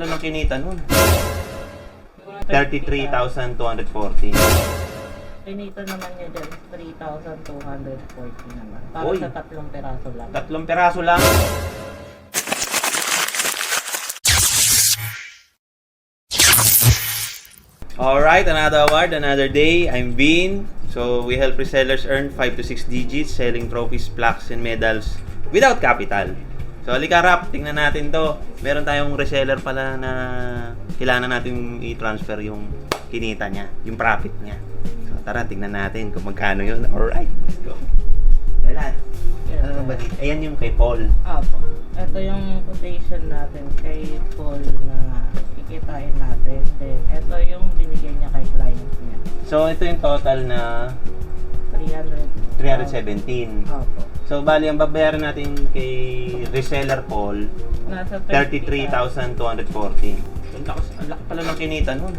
pala ng kinita nun. 33,240. Kinita naman niya dyan, 3,240 naman. Para Uy. sa 3 peraso lang. 3 peraso lang. Alright, another award, another day. I'm Vin. So, we help resellers earn 5 to 6 digits selling trophies, plaques, and medals without capital. So, halika Rap, tingnan natin to. Meron tayong reseller pala na kailangan natin i-transfer yung kinita niya, yung profit niya. So, tara, tingnan natin kung magkano yun. Alright, let's go. Ayan. Yes, Ano ba dito? Ayan yung kay Paul. Apo. Ito yung quotation natin kay Paul na kikitain natin. Then, ito yung binigay niya kay client niya. So, ito yung total na 317. Apo. So, bali, ang babayaran natin kay reseller Paul, Nasa 33,240. Ang laki pala ng kinita nun.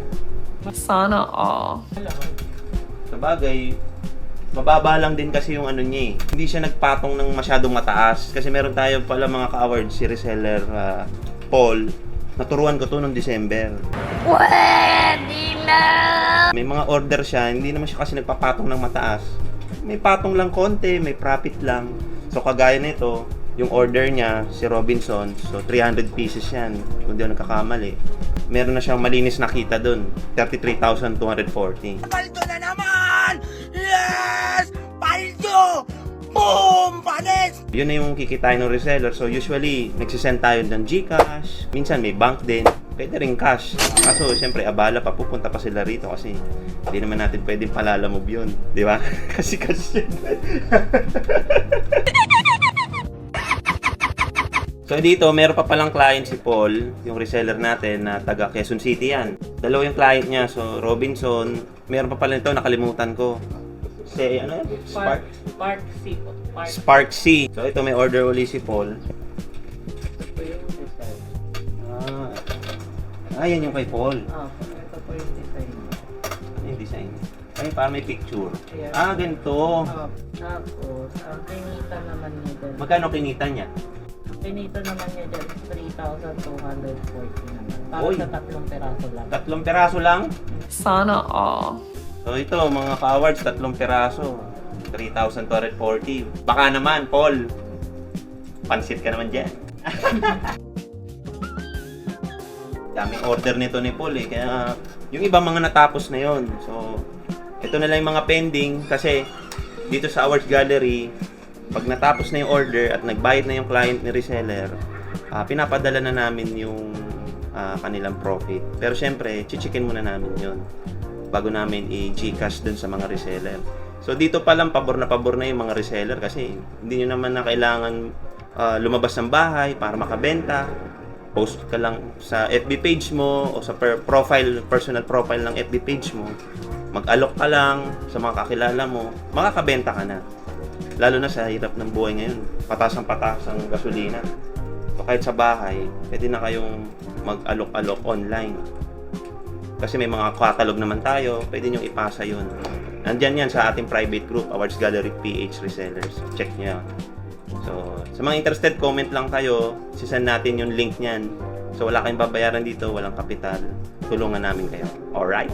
Sana all. Sa bagay, mababa lang din kasi yung ano niya eh. Hindi siya nagpatong ng masyadong mataas. Kasi meron tayo pala mga ka-awards si reseller Paul. Naturuan ko to noong December. Pwede na! May mga order siya, hindi naman siya kasi nagpapatong ng mataas. May patong lang konti, may profit lang. So kagaya nito, yung order niya, si Robinson, so 300 pieces yan, kung di ako nagkakamali. Meron na siyang malinis na kita dun, 33,240. Paldo na naman! Yes! Paldo! Boom! Panis! Yun na yung kikitain ng reseller. So usually, nagsisend tayo ng GCash, minsan may bank din, pwede rin cash. Kaso siyempre abala pa, pupunta pa sila rito kasi hindi naman natin pwedeng palalamove yun, di ba? Kasi cash yun. So dito, meron pa palang client si Paul, yung reseller natin na taga Quezon City yan. Dalawa yung client niya, so Robinson, meron pa pala nito, nakalimutan ko. Si ano yan? Spark C po. Spark C. So ito may order uli si Paul. Ito po yung design. Ayan yung kay Paul. Apo. Ito po yung design. Ano yung design? Ay, parang may picture. Ayan. Ganito. Apo. Tapos, ang kinita naman niya dyan. Magkano kinita niya? Kinita naman niya dyan, 3,240 naman. Para Uy. sa 3 peraso lang. 3 peraso lang? Sana all. So ito, mga ka-awards, 3 peraso. 3,240. Baka naman, Paul. Pansit ka naman dyan. Daming order nito ni Paul eh. Kaya yung iba mga natapos na yon. So, ito na lang yung mga pending kasi dito sa Awards Gallery, pag natapos na yung order at nagbayad na yung client ni reseller, pinapadala na namin yung kanilang profit. Pero syempre, chichikin muna namin yon bago namin i-Gcash dun sa mga reseller. So dito pa lang pabor na yung mga reseller kasi hindi nyo naman na kailangan lumabas ng bahay para makabenta. Post ka lang sa FB page mo o sa personal profile ng FB page mo. Mag-alok ka lang sa mga kakilala mo, makakabenta ka na. Lalo na sa hirap ng buhay ngayon, patas ang gasolina. So kahit sa bahay, pwede na kayong mag-alok-alok online. Kasi may mga catalog naman tayo, pwede nyo ipasa yun. Nandyan yan sa ating private group, Awards Gallery PH Resellers. Check nyo yan. So, sa mga interested, comment lang kayo. Sisend natin yung link niyan. So, wala kayong babayaran dito, walang kapital. Tulungan namin kayo. Alright?